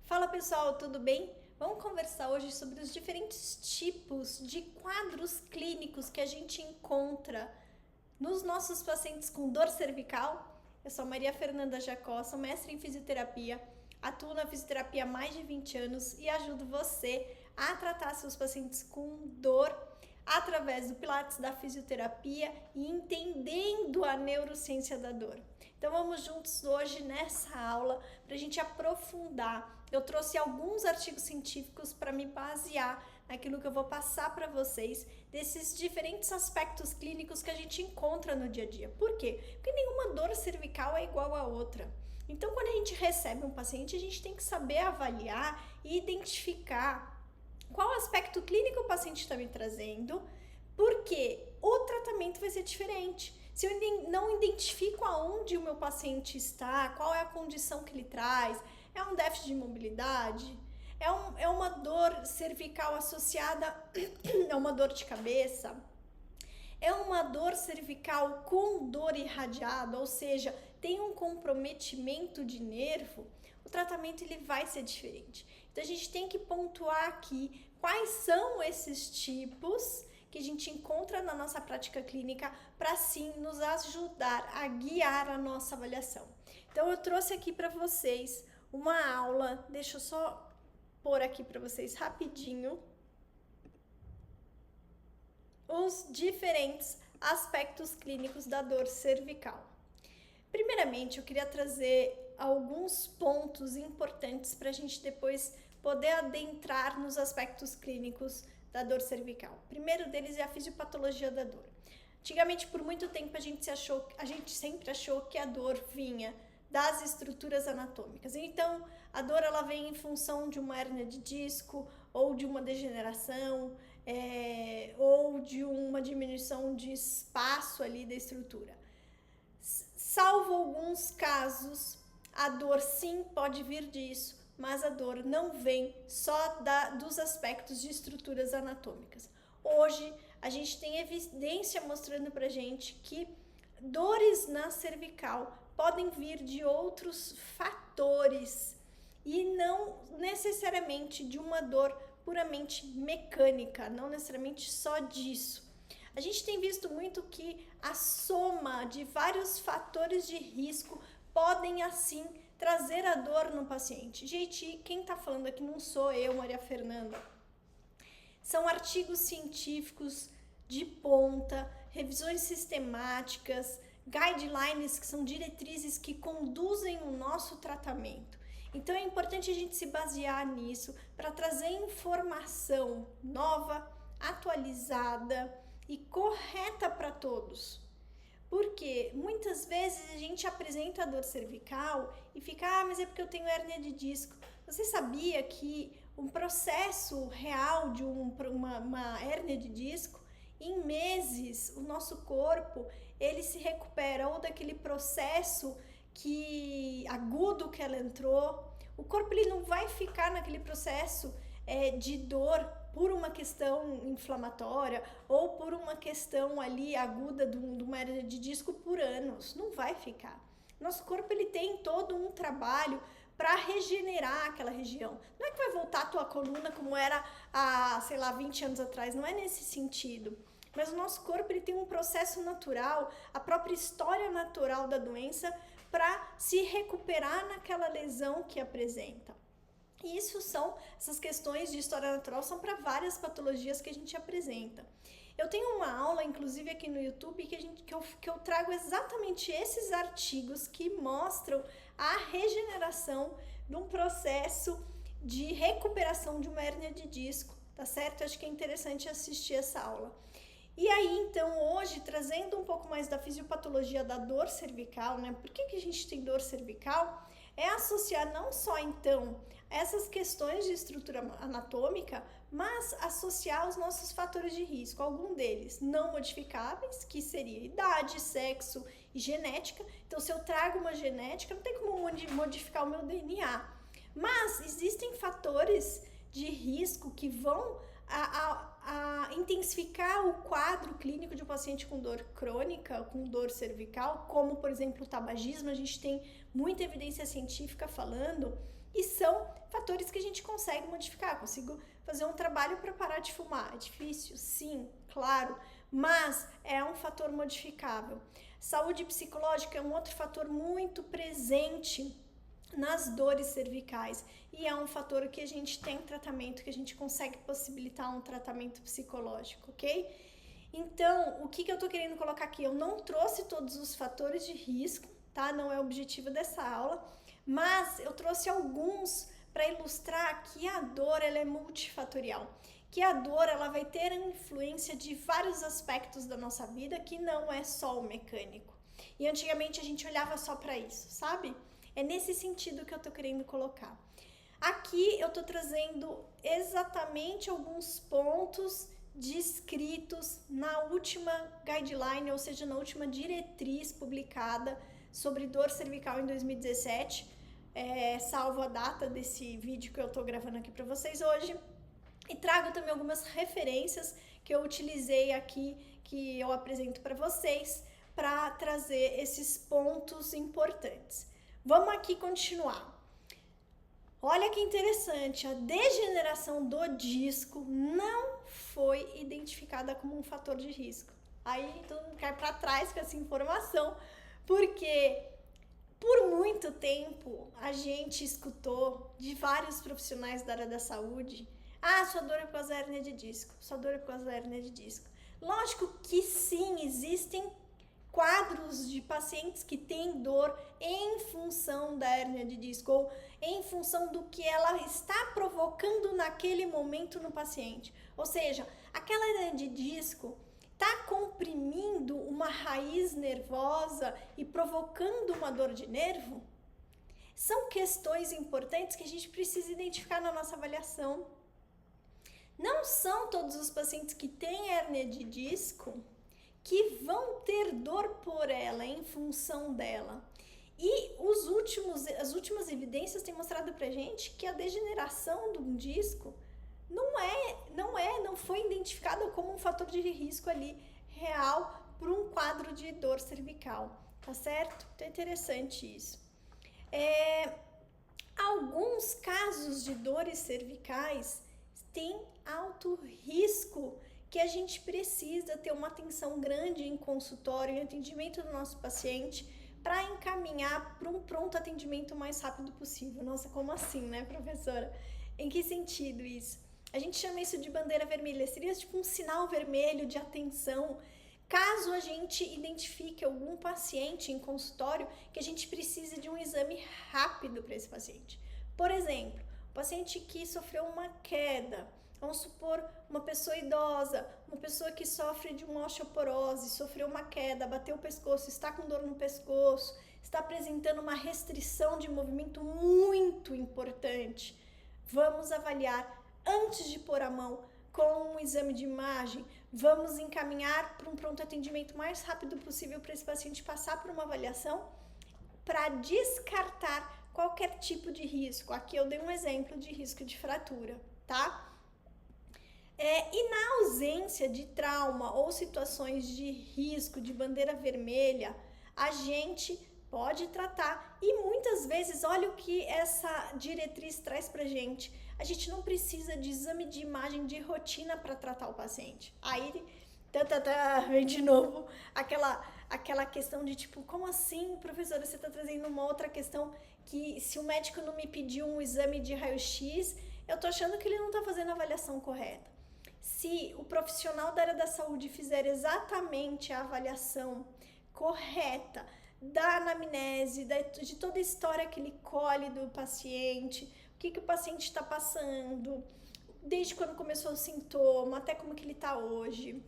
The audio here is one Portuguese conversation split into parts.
Fala pessoal, tudo bem? Vamos conversar hoje sobre os diferentes tipos de quadros clínicos que a gente encontra nos nossos pacientes com dor cervical. Eu sou Maria Fernanda Jacó, sou mestre em fisioterapia, atuo na fisioterapia há mais de 20 anos e ajudo você a tratar seus pacientes com dor através do Pilates, da fisioterapia e entendendo a neurociência da dor. Então vamos juntos hoje nessa aula para a gente aprofundar. Eu trouxe alguns artigos científicos para me basear naquilo que eu vou passar para vocês desses diferentes aspectos clínicos que a gente encontra no dia a dia. Por quê? Porque nenhuma dor cervical é igual a outra. Então quando a gente recebe um paciente, a gente tem que saber avaliar e identificar qual aspecto clínico o paciente está me trazendo, porque o tratamento vai ser diferente. Se eu não identifico aonde o meu paciente está, qual é a condição que ele traz, é um déficit de mobilidade, é uma dor cervical associada a uma dor de cabeça, é uma dor cervical com dor irradiada, ou seja, tem um comprometimento de nervo, o tratamento ele vai ser diferente. Então a gente tem que pontuar aqui quais são esses tipos que a gente encontra na nossa prática clínica para sim nos ajudar a guiar a nossa avaliação. Então eu trouxe aqui para vocês uma aula, deixa eu só pôr aqui para vocês rapidinho os diferentes aspectos clínicos da dor cervical. Primeiramente, eu queria trazer alguns pontos importantes para a gente depois poder adentrar nos aspectos clínicos da dor cervical. O primeiro deles é a fisiopatologia da dor. Antigamente, por muito tempo, a gente sempre achou que a dor vinha das estruturas anatômicas. Então, a dor ela vem em função de uma hérnia de disco ou de uma degeneração ou de uma diminuição de espaço ali da estrutura. Salvo alguns casos, a dor sim pode vir disso, mas a dor não vem só dos aspectos de estruturas anatômicas. Hoje, a gente tem evidência mostrando pra gente que dores na cervical podem vir de outros fatores e não necessariamente de uma dor puramente mecânica, não necessariamente só disso. A gente tem visto muito que a soma de vários fatores de risco podem assim trazer a dor no paciente. Gente, quem tá falando aqui não sou eu, Maria Fernanda. São artigos científicos de ponta, revisões sistemáticas, guidelines que são diretrizes que conduzem o nosso tratamento. Então é importante a gente se basear nisso para trazer informação nova, atualizada e correta para todos. Porque muitas vezes a gente apresenta a dor cervical e fica, mas é porque eu tenho hérnia de disco. Você sabia que um processo real de uma hérnia de disco, em meses, o nosso corpo, ele se recupera ou daquele processo agudo que ela entrou. O corpo ele não vai ficar naquele processo de dor por uma questão inflamatória ou por uma questão ali aguda de uma hérnia de disco por anos. Não vai ficar. Nosso corpo ele tem todo um trabalho para regenerar aquela região. Não é que vai voltar a tua coluna como era há, 20 anos atrás. Não é nesse sentido. Mas o nosso corpo ele tem um processo natural, a própria história natural da doença para se recuperar naquela lesão que apresenta. E essas questões de história natural são para várias patologias que a gente apresenta. Eu tenho uma aula, inclusive aqui no YouTube, que eu trago exatamente esses artigos que mostram a regeneração de um processo de recuperação de uma hérnia de disco, tá certo? Acho que é interessante assistir essa aula. E aí, então, hoje, trazendo um pouco mais da fisiopatologia da dor cervical, né? Por que a gente tem dor cervical? É associar não só, então, essas questões de estrutura anatômica, mas associar os nossos fatores de risco, algum deles não modificáveis, que seria idade, sexo e genética. Então, se eu trago uma genética, não tem como modificar o meu DNA. Mas existem fatores de risco que vão a intensificar o quadro clínico de um paciente com dor crônica, com dor cervical, como, por exemplo, o tabagismo. A gente tem muita evidência científica falando, e são fatores fatores que a gente consegue modificar. Consigo fazer um trabalho para parar de fumar. É difícil? Sim, claro, mas é um fator modificável. Saúde psicológica é um outro fator muito presente nas dores cervicais e é um fator que a gente tem tratamento, que a gente consegue possibilitar um tratamento psicológico, ok? Então, o que eu tô querendo colocar aqui? Eu não trouxe todos os fatores de risco, tá? Não é o objetivo dessa aula, mas eu trouxe alguns para ilustrar que a dor ela é multifatorial, que a dor ela vai ter influência de vários aspectos da nossa vida, que não é só o mecânico. E antigamente a gente olhava só para isso, sabe? É nesse sentido que eu tô querendo colocar. Aqui eu tô trazendo exatamente alguns pontos descritos na última guideline, ou seja, na última diretriz publicada sobre dor cervical em 2017, salvo a data desse vídeo que eu tô gravando aqui para vocês hoje. E trago também algumas referências que eu utilizei aqui, que eu apresento para vocês, para trazer esses pontos importantes. Vamos aqui continuar. Olha que interessante, a degeneração do disco não foi identificada como um fator de risco. Aí todo mundo cai para trás com essa informação, porque por muito tempo a gente escutou de vários profissionais da área da saúde: ah, sua dor é por causa da hérnia de disco, sua dor é por causa da hérnia de disco. Lógico que sim, existem quadros de pacientes que têm dor em função da hérnia de disco ou em função do que ela está provocando naquele momento no paciente. Ou seja, aquela hérnia de disco está comprimindo uma raiz nervosa e provocando uma dor de nervo? São questões importantes que a gente precisa identificar na nossa avaliação. Não são todos os pacientes que têm hérnia de disco que vão ter dor por ela, em função dela. E as últimas evidências têm mostrado pra gente que a degeneração de um disco não foi identificada como um fator de risco ali real para um quadro de dor cervical, tá certo? Então é interessante isso. Alguns casos de dores cervicais têm alto risco que a gente precisa ter uma atenção grande em consultório e atendimento do nosso paciente para encaminhar para um pronto atendimento o mais rápido possível. Nossa, como assim, né, professora? Em que sentido isso? A gente chama isso de bandeira vermelha, seria tipo um sinal vermelho de atenção, caso a gente identifique algum paciente em consultório que a gente precise de um exame rápido para esse paciente. Por exemplo, paciente que sofreu uma queda, vamos supor uma pessoa idosa, uma pessoa que sofre de uma osteoporose, sofreu uma queda, bateu o pescoço, está com dor no pescoço, está apresentando uma restrição de movimento muito importante. Vamos avaliar antes de pôr a mão com um exame de imagem, vamos encaminhar para um pronto atendimento o mais rápido possível para esse paciente passar por uma avaliação para descartar qualquer tipo de risco. Aqui eu dei um exemplo de risco de fratura, tá? E na ausência de trauma ou situações de risco de bandeira vermelha, a gente pode tratar e muitas vezes, olha o que essa diretriz traz pra gente, a gente não precisa de exame de imagem de rotina para tratar o paciente. Aí, vem de novo aquela questão de tipo, como assim, professora, você tá trazendo uma outra questão que se o médico não me pediu um exame de raio-x, eu tô achando que ele não tá fazendo a avaliação correta. Se o profissional da área da saúde fizer exatamente a avaliação correta da anamnese, de toda a história que ele colhe do paciente, o que o paciente está passando, desde quando começou o sintoma, até como que ele está hoje,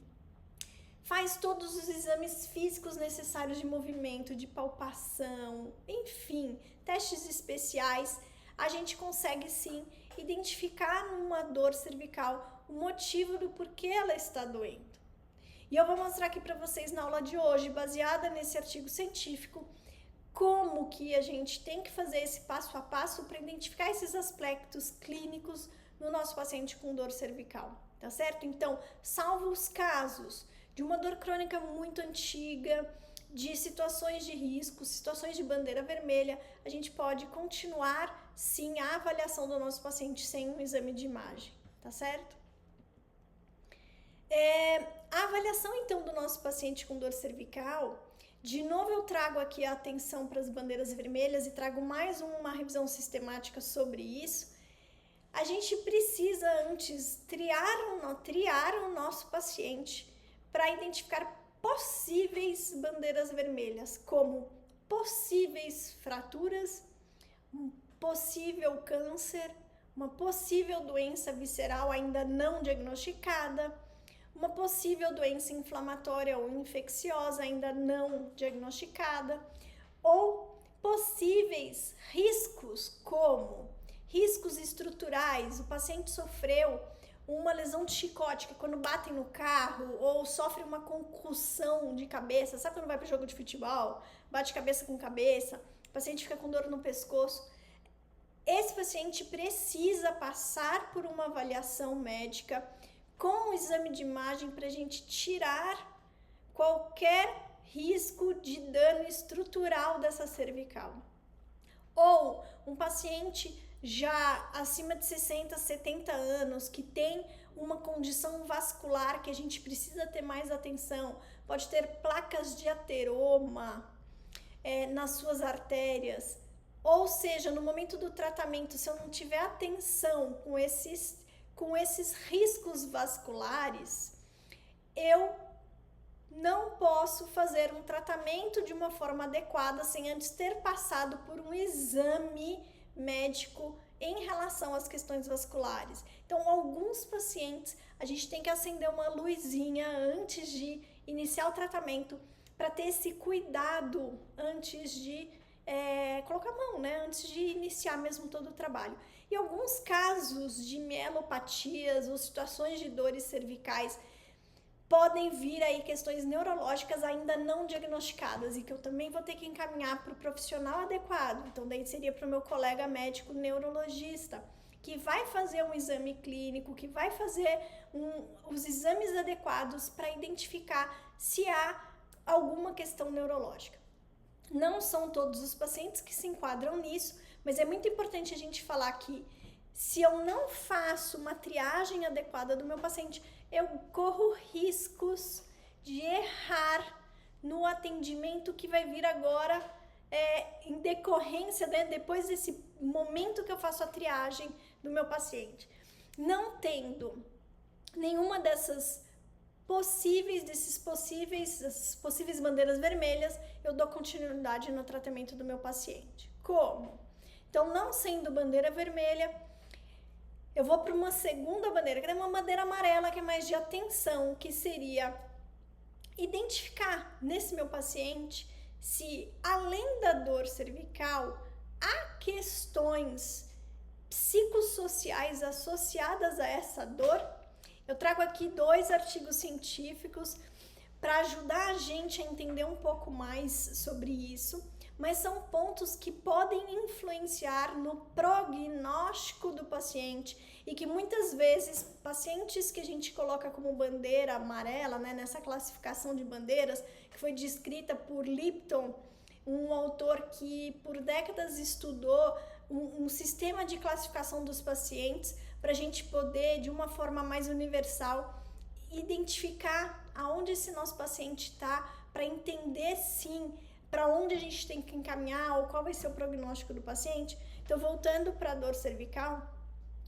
faz todos os exames físicos necessários de movimento, de palpação, enfim, testes especiais, a gente consegue sim identificar numa dor cervical o motivo do porquê ela está doendo. E eu vou mostrar aqui para vocês na aula de hoje, baseada nesse artigo científico, como que a gente tem que fazer esse passo a passo para identificar esses aspectos clínicos no nosso paciente com dor cervical, tá certo? Então, salvo os casos de uma dor crônica muito antiga, de situações de risco, situações de bandeira vermelha, a gente pode continuar sim, a avaliação do nosso paciente sem um exame de imagem, tá certo? A avaliação, então, do nosso paciente com dor cervical, de novo eu trago aqui a atenção para as bandeiras vermelhas e trago mais uma revisão sistemática sobre isso. A gente precisa antes triar o nosso paciente para identificar possíveis bandeiras vermelhas, como possíveis fraturas, um possível câncer, uma possível doença visceral ainda não diagnosticada, uma possível doença inflamatória ou infecciosa ainda não diagnosticada, ou possíveis riscos como riscos estruturais. O paciente sofreu uma lesão de chicote, que quando batem no carro, ou sofre uma concussão de cabeça, sabe quando vai para o jogo de futebol, bate cabeça com cabeça, o paciente fica com dor no pescoço. Esse paciente precisa passar por uma avaliação médica com o exame de imagem para a gente tirar qualquer risco de dano estrutural dessa cervical. Ou um paciente já acima de 60, 70 anos, que tem uma condição vascular que a gente precisa ter mais atenção, pode ter placas de ateroma nas suas artérias, ou seja, no momento do tratamento, se eu não tiver atenção com esses riscos vasculares, eu não posso fazer um tratamento de uma forma adequada sem antes ter passado por um exame médico em relação às questões vasculares. Então, alguns pacientes, a gente tem que acender uma luzinha antes de iniciar o tratamento para ter esse cuidado antes de colocar a mão, né? Antes de iniciar mesmo todo o trabalho. E alguns casos de mielopatias ou situações de dores cervicais podem vir aí questões neurológicas ainda não diagnosticadas e que eu também vou ter que encaminhar para o profissional adequado. Então, daí seria para o meu colega médico neurologista, que vai fazer um exame clínico, que vai fazer os exames adequados para identificar se há alguma questão neurológica. Não são todos os pacientes que se enquadram nisso, mas é muito importante a gente falar que se eu não faço uma triagem adequada do meu paciente, eu corro riscos de errar no atendimento que vai vir agora em decorrência, né, depois desse momento que eu faço a triagem do meu paciente. Não tendo nenhuma dessas essas possíveis bandeiras vermelhas, eu dou continuidade no tratamento do meu paciente. Como? Então, não sendo bandeira vermelha, eu vou para uma segunda bandeira, que é uma bandeira amarela, que é mais de atenção, que seria identificar nesse meu paciente se, além da dor cervical, há questões psicossociais associadas a essa dor. Eu trago aqui 2 artigos científicos para ajudar a gente a entender um pouco mais sobre isso, mas são pontos que podem influenciar no prognóstico do paciente e que muitas vezes pacientes que a gente coloca como bandeira amarela, né, nessa classificação de bandeiras, que foi descrita por Lipton, um autor que por décadas estudou um sistema de classificação dos pacientes para a gente poder, de uma forma mais universal, identificar aonde esse nosso paciente está, para entender, sim, para onde a gente tem que encaminhar ou qual vai ser o prognóstico do paciente. Então, voltando para a dor cervical,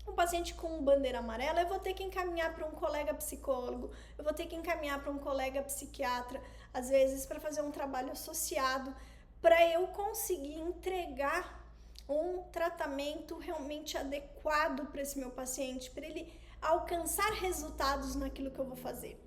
um paciente com bandeira amarela, eu vou ter que encaminhar para um colega psicólogo, eu vou ter que encaminhar para um colega psiquiatra, às vezes para fazer um trabalho associado, para eu conseguir entregar um tratamento realmente adequado para esse meu paciente, para ele alcançar resultados naquilo que eu vou fazer.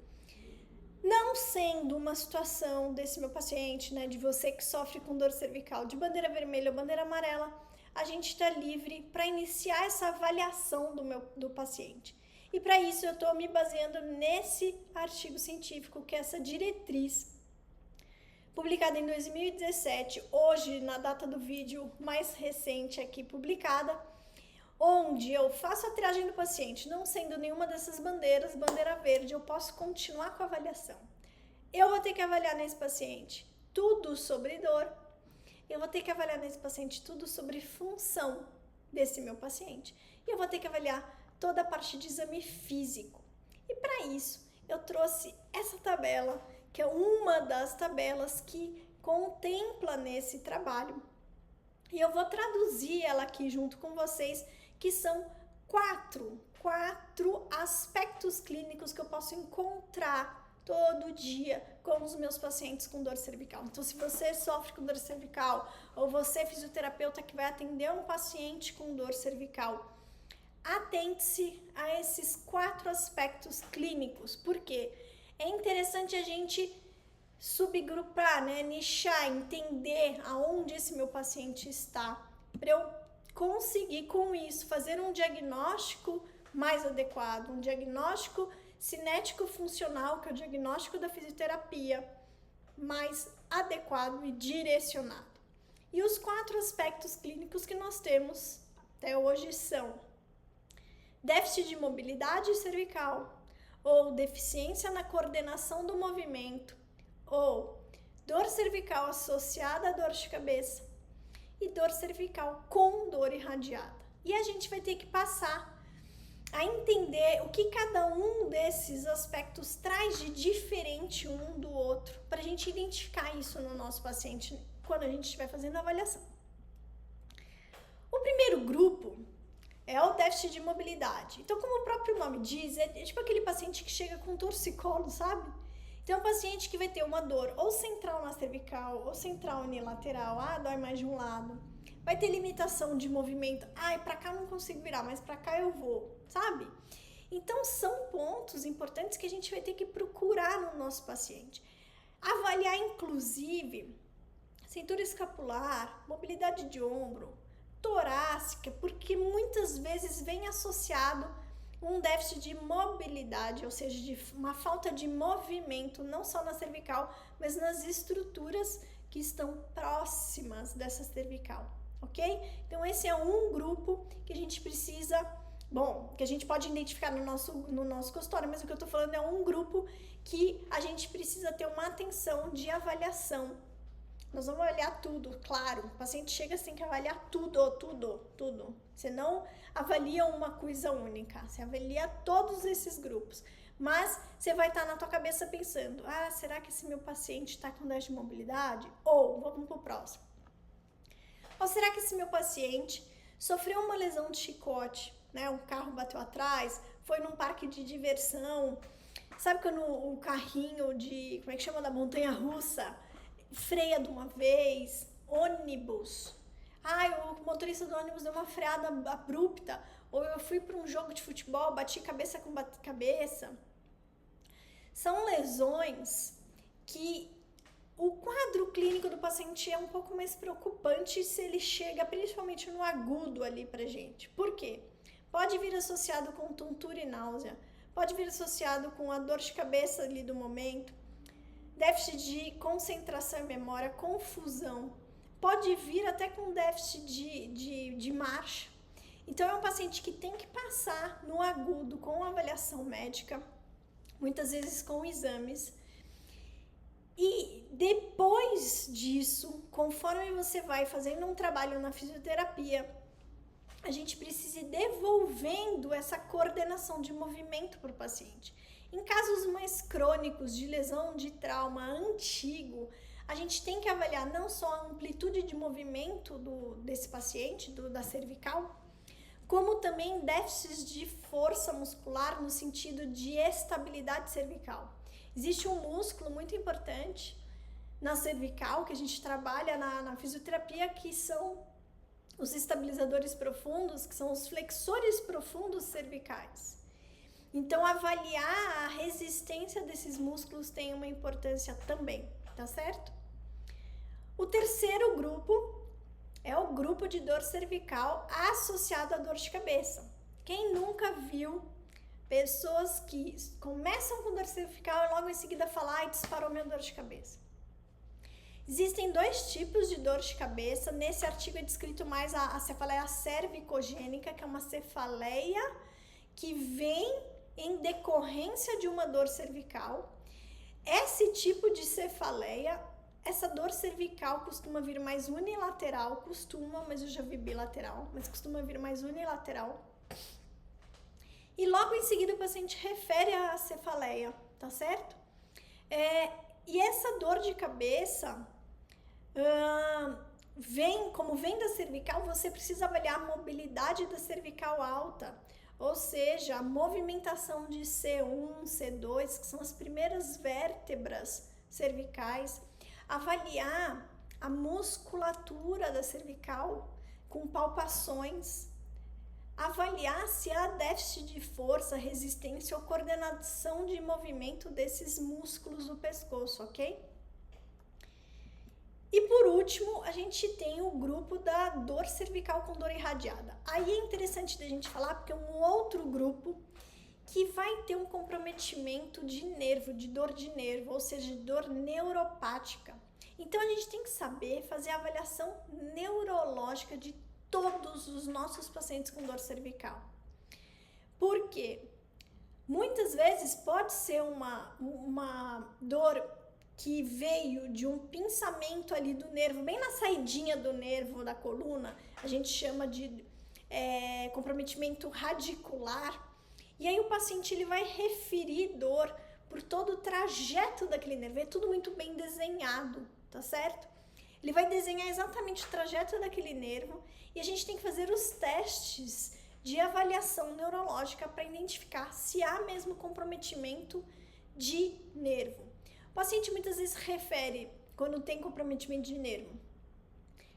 Não sendo uma situação desse meu paciente, né, de você que sofre com dor cervical de bandeira vermelha ou bandeira amarela, a gente está livre para iniciar essa avaliação do paciente. E para isso eu estou me baseando nesse artigo científico, que é essa diretriz publicada em 2017, hoje, na data do vídeo mais recente aqui publicada, onde eu faço a triagem do paciente, não sendo nenhuma dessas bandeiras, bandeira verde, eu posso continuar com a avaliação. Eu vou ter que avaliar nesse paciente tudo sobre dor, eu vou ter que avaliar nesse paciente tudo sobre função desse meu paciente. E eu vou ter que avaliar toda a parte de exame físico. E para isso, eu trouxe essa tabela, que é uma das tabelas que contempla nesse trabalho. E eu vou traduzir ela aqui junto com vocês, que são quatro aspectos clínicos que eu posso encontrar todo dia com os meus pacientes com dor cervical. Então, se você sofre com dor cervical ou você é fisioterapeuta que vai atender um paciente com dor cervical, atente-se a esses 4 aspectos clínicos, porque é interessante a gente subgrupar, né, nichar, entender aonde esse meu paciente está, para eu conseguir com isso fazer um diagnóstico mais adequado, um diagnóstico cinético funcional, que é o diagnóstico da fisioterapia, mais adequado e direcionado. E os 4 aspectos clínicos que nós temos até hoje são déficit de mobilidade cervical, ou deficiência na coordenação do movimento, ou dor cervical associada à dor de cabeça e dor cervical com dor irradiada. E a gente vai ter que passar a entender o que cada um desses aspectos traz de diferente um do outro, para a gente identificar isso no nosso paciente quando a gente estiver fazendo a avaliação. O primeiro grupo é o déficit de mobilidade. Então, como o próprio nome diz, é tipo aquele paciente que chega com torcicolo, sabe? Então, é um paciente que vai ter uma dor ou central na cervical ou central unilateral, dói mais de um lado. Vai ter limitação de movimento, pra cá eu não consigo virar, mas pra cá eu vou, sabe? Então, são pontos importantes que a gente vai ter que procurar no nosso paciente. Avaliar, inclusive, cintura escapular, mobilidade de ombro, torácica, porque muitas vezes vem associado um déficit de mobilidade, ou seja, de uma falta de movimento, não só na cervical, mas nas estruturas que estão próximas dessa cervical, ok? Então, esse é um grupo que a gente precisa, que a gente pode identificar no nosso consultório, mas o que eu tô falando é um grupo que a gente precisa ter uma atenção de avaliação. Nós vamos avaliar tudo, claro. O paciente chega, você tem que avaliar tudo. Você não avalia uma coisa única, você avalia todos esses grupos. Mas você vai estar na tua cabeça pensando, será que esse meu paciente está com déficit de mobilidade? Ou, vamos pro próximo. Ou será que esse meu paciente sofreu uma lesão de chicote, né? Um carro bateu atrás, foi num parque de diversão, sabe quando o carrinho de, como é que chama, da montanha-russa, freia de uma vez, ônibus. O motorista do ônibus deu uma freada abrupta. Ou eu fui para um jogo de futebol, bati cabeça com cabeça. São lesões que o quadro clínico do paciente é um pouco mais preocupante se ele chega principalmente no agudo ali pra gente. Por quê? Pode vir associado com tontura e náusea. Pode vir associado com a dor de cabeça ali do momento. Déficit de concentração e memória, confusão, pode vir até com déficit de marcha. Então, é um paciente que tem que passar no agudo com avaliação médica, muitas vezes com exames. E depois disso, conforme você vai fazendo um trabalho na fisioterapia, a gente precisa ir devolvendo essa coordenação de movimento para o paciente. Em casos mais crônicos de lesão de trauma antigo, a gente tem que avaliar não só a amplitude de movimento desse paciente, da cervical, como também déficits de força muscular no sentido de estabilidade cervical. Existe um músculo muito importante na cervical que a gente trabalha na fisioterapia, que são os estabilizadores profundos, que são os flexores profundos cervicais. Então, avaliar a resistência desses músculos tem uma importância também, tá certo? O terceiro grupo é o grupo de dor cervical associado à dor de cabeça. Quem nunca viu pessoas que começam com dor cervical e logo em seguida falam, disparou minha dor de cabeça? Existem 2 tipos de dor de cabeça. Nesse artigo é descrito mais a cefaleia cervicogênica, que é uma cefaleia que vem em decorrência de uma dor cervical. Esse tipo de cefaleia essa dor cervical costuma vir mais unilateral, mas eu já vi bilateral, mas costuma vir mais unilateral. E logo em seguida o paciente refere a cefaleia, tá certo? E essa dor de cabeça, como vem da cervical, você precisa avaliar a mobilidade da cervical alta, ou seja, a movimentação de C1, C2, que são as primeiras vértebras cervicais, avaliar a musculatura da cervical com palpações, avaliar se há déficit de força, resistência ou coordenação de movimento desses músculos do pescoço, ok? E por último, a gente tem o grupo da dor cervical com dor irradiada. Aí é interessante da gente falar porque é um outro grupo que vai ter um comprometimento de nervo, de dor de nervo, ou seja, de dor neuropática. Então a gente tem que saber fazer a avaliação neurológica de todos os nossos pacientes com dor cervical. Por quê? Muitas vezes pode ser uma dor que veio de um pinçamento ali do nervo, bem na saidinha do nervo da coluna, a gente chama de comprometimento radicular. E aí o paciente ele vai referir dor por todo o trajeto daquele nervo, é tudo muito bem desenhado, tá certo? Ele vai desenhar exatamente o trajeto daquele nervo e a gente tem que fazer os testes de avaliação neurológica para identificar se há mesmo comprometimento de nervo. O paciente muitas vezes refere, quando tem comprometimento de nervo,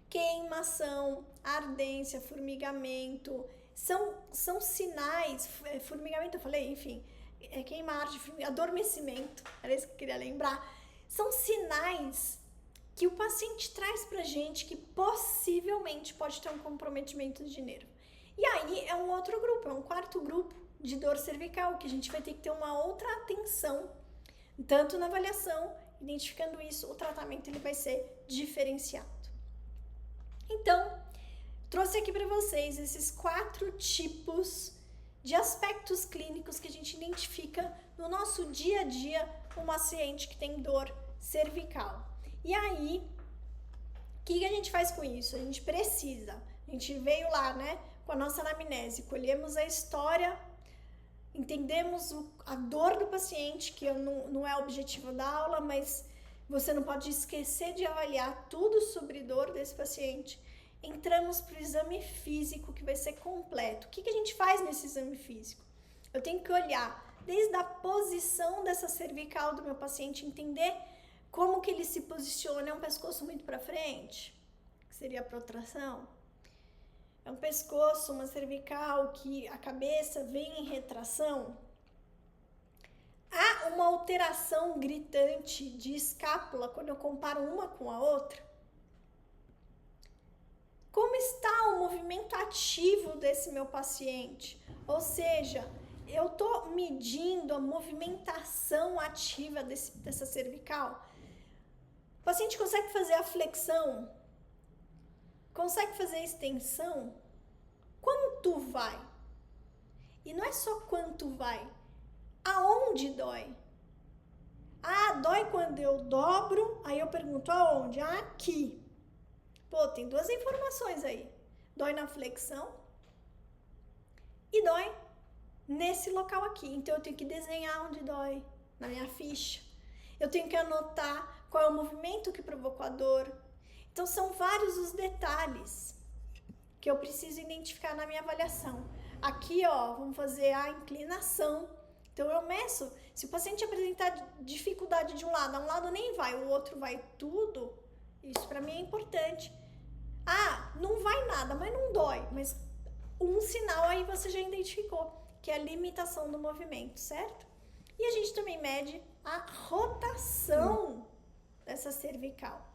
queimação, ardência, formigamento, são sinais, formigamento eu falei, enfim, queimar, adormecimento, era isso que eu queria lembrar, são sinais que o paciente traz pra gente que possivelmente pode ter um comprometimento de nervo. E aí é um outro grupo, é um quarto grupo de dor cervical, que a gente vai ter que ter uma outra atenção, tanto na avaliação, identificando isso, o tratamento ele vai ser diferenciado. Então, trouxe aqui para vocês esses 4 tipos de aspectos clínicos que a gente identifica no nosso dia a dia com um paciente que tem dor cervical. E aí, o que a gente faz com isso? A gente veio lá, né, com a nossa anamnese, colhemos a história, entendemos a dor do paciente, que não é o objetivo da aula, mas você não pode esquecer de avaliar tudo sobre dor desse paciente. Entramos para o exame físico, que vai ser completo. O que a gente faz nesse exame físico? Eu tenho que olhar desde a posição dessa cervical do meu paciente, entender como que ele se posiciona. É um pescoço muito para frente, que seria a protração. É um pescoço, uma cervical que a cabeça vem em retração. Há uma alteração gritante de escápula quando eu comparo uma com a outra? Como está o movimento ativo desse meu paciente? Ou seja, eu estou medindo a movimentação ativa dessa cervical? O paciente consegue fazer a flexão? Consegue fazer a extensão? Quanto vai? E não é só quanto vai. Aonde dói? Ah, dói quando eu dobro, aí eu pergunto aonde? Ah, aqui. Pô, tem 2 informações aí. Dói na flexão e dói nesse local aqui. Então eu tenho que desenhar onde dói na minha ficha. Eu tenho que anotar qual é o movimento que provocou a dor. Então são vários os detalhes que eu preciso identificar na minha avaliação. Aqui, ó, vamos fazer a inclinação. Então eu meço, se o paciente apresentar dificuldade de um lado nem vai, o outro vai tudo, isso para mim é importante. Ah, não vai nada, mas não dói, mas um sinal aí você já identificou, que é a limitação do movimento, certo? E a gente também mede a rotação dessa cervical.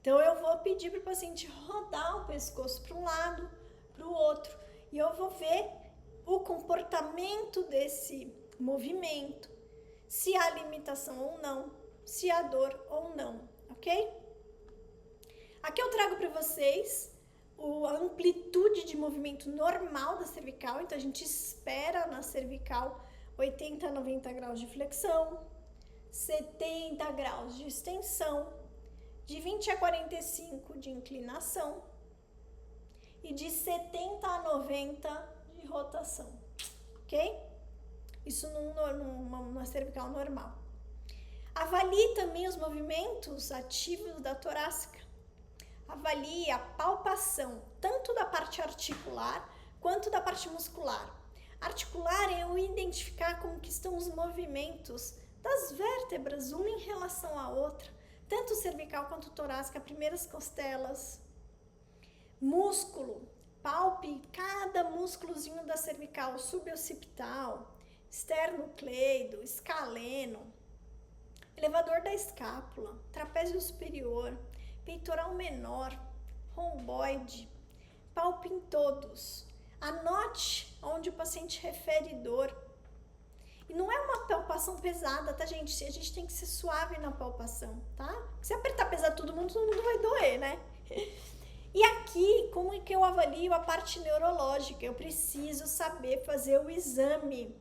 Então eu vou pedir para o paciente rodar o pescoço para um lado, para o outro, e eu vou ver o comportamento desse movimento, se há limitação ou não, se há dor ou não, ok? Aqui eu trago para vocês a amplitude de movimento normal da cervical, então a gente espera na cervical 80 a 90 graus de flexão, 70 graus de extensão, de 20 a 45 de inclinação e de 70 a 90 de rotação, ok? Isso numa cervical normal. Avalie também os movimentos ativos da torácica. Avalie a palpação, tanto da parte articular quanto da parte muscular. Articular é eu identificar como que estão os movimentos das vértebras, uma em relação à outra, tanto cervical quanto torácica, primeiras costelas. Músculo, palpe cada músculozinho da cervical, suboccipital, esternocleido, escaleno, elevador da escápula, trapézio superior, peitoral menor, romboide, palpe em todos. Anote onde o paciente refere dor. E não é uma palpação pesada, tá, gente? A gente tem que ser suave na palpação, tá? Se apertar pesado todo mundo vai doer, né? E aqui, como é que eu avalio a parte neurológica? Eu preciso saber fazer o exame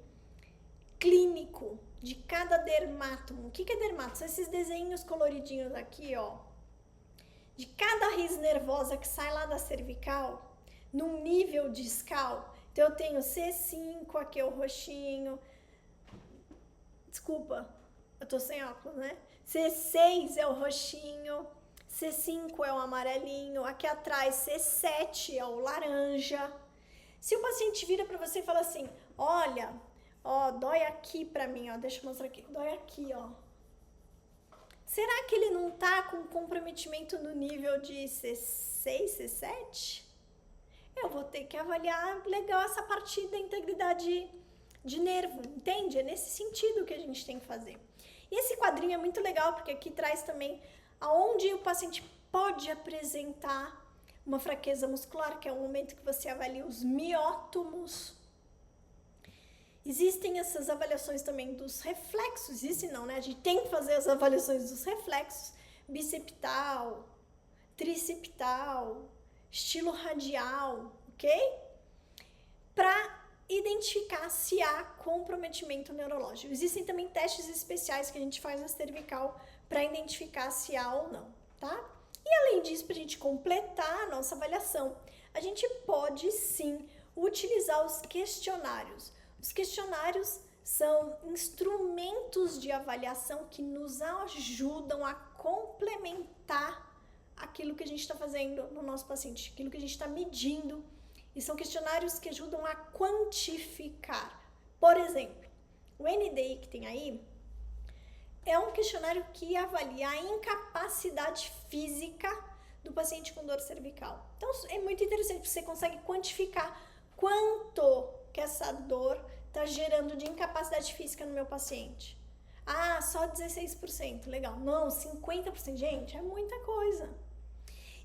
clínico de cada dermátomo. O que é dermátomo? São esses desenhos coloridinhos aqui, ó. De cada raiz nervosa que sai lá da cervical, num nível discal. Então, eu tenho C5, aqui é o roxinho. Desculpa, eu tô sem óculos, né? C6 é o roxinho, C5 é o amarelinho, aqui atrás C7 é o laranja. Se o paciente vira pra você e fala assim, olha, ó, dói aqui pra mim, ó, deixa eu mostrar aqui, dói aqui, ó. Será que ele não tá com comprometimento no nível de C6, C7? Eu vou ter que avaliar legal essa parte da integridade de nervo, entende? É nesse sentido que a gente tem que fazer. E esse quadrinho é muito legal, porque aqui traz também aonde o paciente pode apresentar uma fraqueza muscular, que é o momento que você avalia os miótomos. Existem essas avaliações também dos reflexos, existem não, né? A gente tem que fazer as avaliações dos reflexos, biceptal, triceptal, estilo radial, ok? Para identificar se há comprometimento neurológico. Existem também testes especiais que a gente faz na cervical para identificar se há ou não, tá? E além disso, para a gente completar a nossa avaliação, a gente pode sim utilizar os questionários. Os questionários são instrumentos de avaliação que nos ajudam a complementar aquilo que a gente está fazendo no nosso paciente, aquilo que a gente está medindo. E são questionários que ajudam a quantificar. Por exemplo, o NDI que tem aí é um questionário que avalia a incapacidade física do paciente com dor cervical. Então, é muito interessante, porque você consegue quantificar quanto que essa dor está gerando de incapacidade física no meu paciente. Ah, só 16%, legal. Não, 50%, gente, é muita coisa.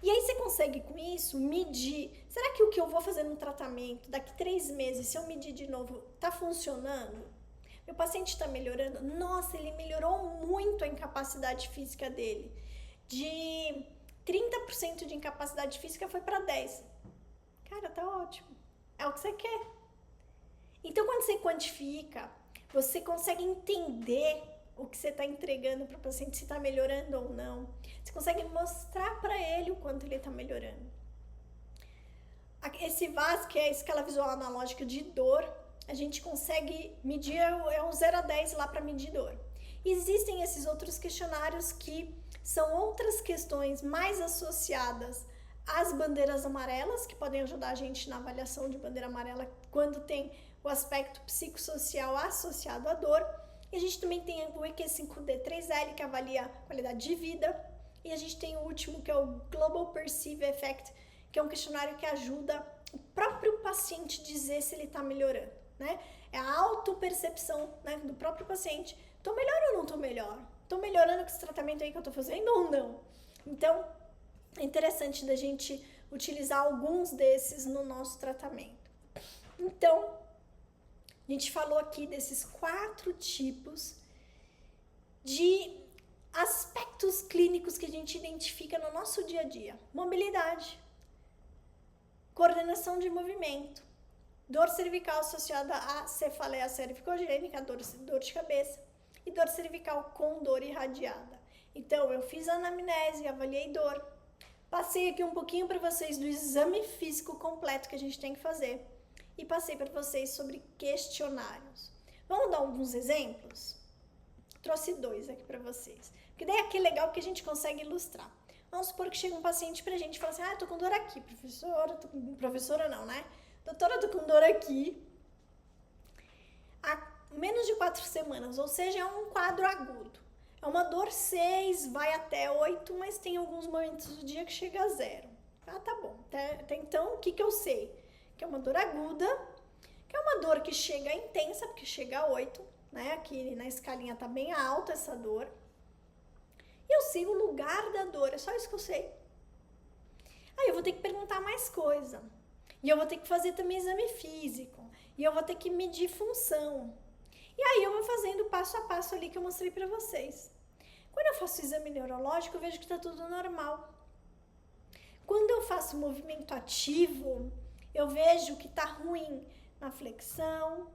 E aí você consegue com isso medir, será que o que eu vou fazer no tratamento, daqui 3 meses, se eu medir de novo, tá funcionando? Meu paciente está melhorando? Nossa, ele melhorou muito a incapacidade física dele. De 30% de incapacidade física foi para 10%. Cara, tá ótimo. É o que você quer. Então, quando você quantifica, você consegue entender o que você está entregando para o paciente, se está melhorando ou não. Você consegue mostrar para ele o quanto ele está melhorando. Esse VAS, que é a escala visual analógica de dor, a gente consegue medir, é um 0 a 10 lá para medir dor. Existem esses outros questionários que são outras questões mais associadas às bandeiras amarelas, que podem ajudar a gente na avaliação de bandeira amarela quando tem o aspecto psicossocial associado à dor. E a gente também tem o EQ5D3L, que avalia a qualidade de vida. E a gente tem o último, que é o Global Perceive Effect, que é um questionário que ajuda o próprio paciente a dizer se ele está melhorando, né? É a autopercepção, né, do próprio paciente. Tô melhor ou não tô melhor? Tô melhorando com esse tratamento aí que eu tô fazendo ou não? Então, é interessante da gente utilizar alguns desses no nosso tratamento. Então, a gente falou aqui desses 4 tipos de aspectos clínicos que a gente identifica no nosso dia a dia. Mobilidade, coordenação de movimento, dor cervical associada à cefaleia cervicogênica, dor de cabeça, e dor cervical com dor irradiada. Então, eu fiz a anamnese, avaliei dor, passei aqui um pouquinho para vocês do exame físico completo que a gente tem que fazer e passei para vocês sobre questionários. Vamos dar alguns exemplos? Trouxe 2 aqui para vocês, porque daí aqui é legal que a gente consegue ilustrar. Vamos supor que chega um paciente pra gente e fala assim, eu tô com dor aqui, professora não, né? Doutora, eu tô com dor aqui há menos de 4 semanas, ou seja, é um quadro agudo. É uma dor 6, vai até 8, mas tem alguns momentos do dia que chega a 0. Ah, tá bom. Até então, o que eu sei? Que é uma dor aguda, que é uma dor que chega intensa, porque chega a 8, né? Aqui na escalinha tá bem alta essa dor. E eu sei o lugar da dor, é só isso que eu sei. Aí eu vou ter que perguntar mais coisa. E eu vou ter que fazer também exame físico. E eu vou ter que medir função. E aí eu vou fazendo passo a passo ali que eu mostrei pra vocês. Quando eu faço o exame neurológico, eu vejo que tá tudo normal. Quando eu faço movimento ativo, eu vejo que tá ruim na flexão,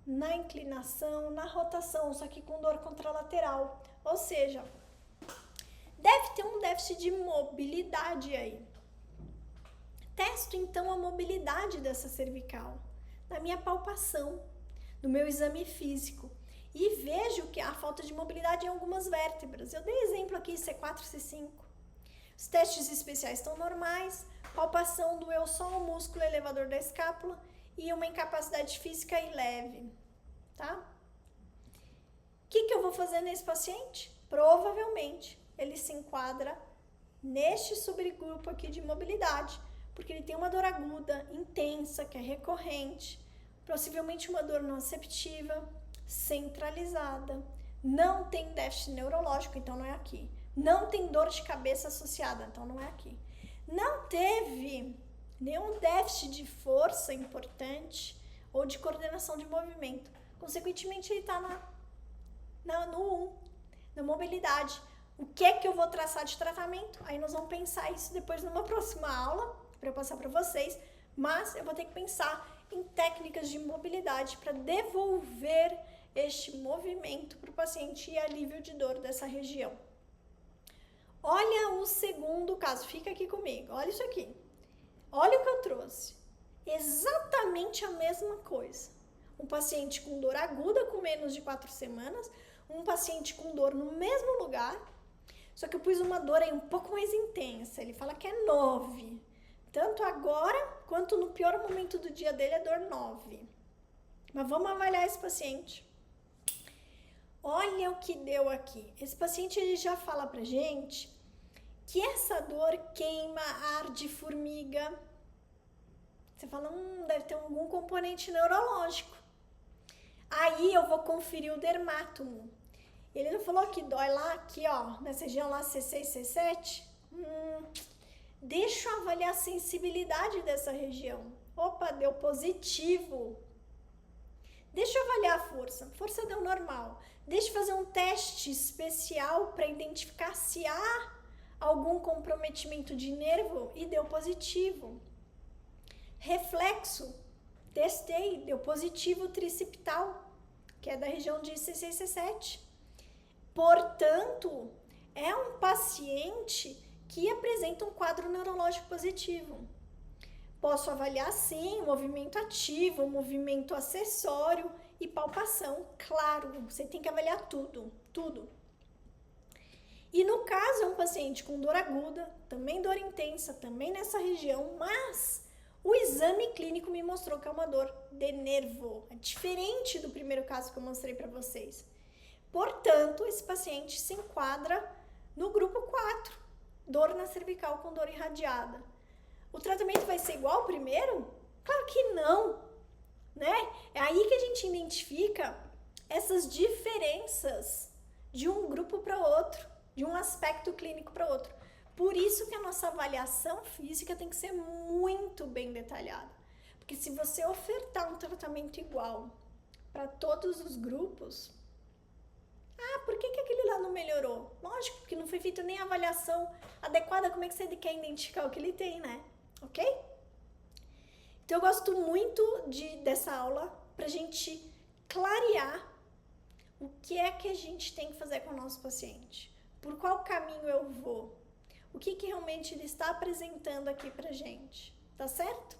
na inclinação, na rotação, só que com dor contralateral. Ou seja, deve ter um déficit de mobilidade aí. Testo então a mobilidade dessa cervical na minha palpação, no meu exame físico e vejo que há falta de mobilidade em algumas vértebras. Eu dei exemplo aqui C4, C5. Os testes especiais estão normais, palpação doeu só o músculo elevador da escápula e uma incapacidade física e leve, tá? O que eu vou fazer nesse paciente? Provavelmente ele se enquadra neste subgrupo aqui de mobilidade, porque ele tem uma dor aguda, intensa, que é recorrente, possivelmente uma dor nociceptiva, centralizada, não tem déficit neurológico, então não é aqui. Não tem dor de cabeça associada, então não é aqui. Não teve nenhum déficit de força importante ou de coordenação de movimento. Consequentemente, ele está no 1, na mobilidade. O que é que eu vou traçar de tratamento? Aí nós vamos pensar isso depois numa próxima aula, para eu passar para vocês, mas eu vou ter que pensar em técnicas de mobilidade para devolver este movimento para o paciente e alívio de dor dessa região. Olha o segundo caso, fica aqui comigo, olha isso aqui. Olha o que eu trouxe. Exatamente a mesma coisa. Um paciente com dor aguda com menos de 4 semanas, um paciente com dor no mesmo lugar, só que eu pus uma dor aí um pouco mais intensa, ele fala que é 9. Tanto agora, quanto no pior momento do dia dele é dor 9. Mas vamos avaliar esse paciente. Olha o que deu aqui. Esse paciente ele já fala pra gente que essa dor queima, arde, formiga. Você fala, deve ter algum componente neurológico. Aí eu vou conferir o dermátomo. Ele não falou que dói lá, aqui ó, nessa região lá C6, C7? Deixa eu avaliar a sensibilidade dessa região. Opa, deu positivo. Deixa eu avaliar a força. Força deu normal. Deixa eu fazer um teste especial para identificar se há algum comprometimento de nervo e deu positivo. Reflexo. Testei, deu positivo tricipital, que é da região de C6, C7. Portanto, é um paciente que apresenta um quadro neurológico positivo. Posso avaliar sim, movimento ativo, movimento acessório e palpação. Claro, você tem que avaliar tudo. E no caso é um paciente com dor aguda, também dor intensa, também nessa região, mas o exame clínico me mostrou que é uma dor de nervo. É diferente do primeiro caso que eu mostrei para vocês. Portanto, esse paciente se enquadra no grupo 4. Dor na cervical com dor irradiada. O tratamento vai ser igual ao primeiro? Claro que não, né? É aí que a gente identifica essas diferenças de um grupo para outro, de um aspecto clínico para outro. Por isso que a nossa avaliação física tem que ser muito bem detalhada. Porque se você ofertar um tratamento igual para todos os grupos, por que aquele lá não melhorou? Lógico que não foi feita nem a avaliação adequada, como é que você quer identificar o que ele tem, né? Ok? Então eu gosto muito dessa aula pra gente clarear o que é que a gente tem que fazer com o nosso paciente? Por qual caminho eu vou? O que realmente ele está apresentando aqui pra gente, tá certo?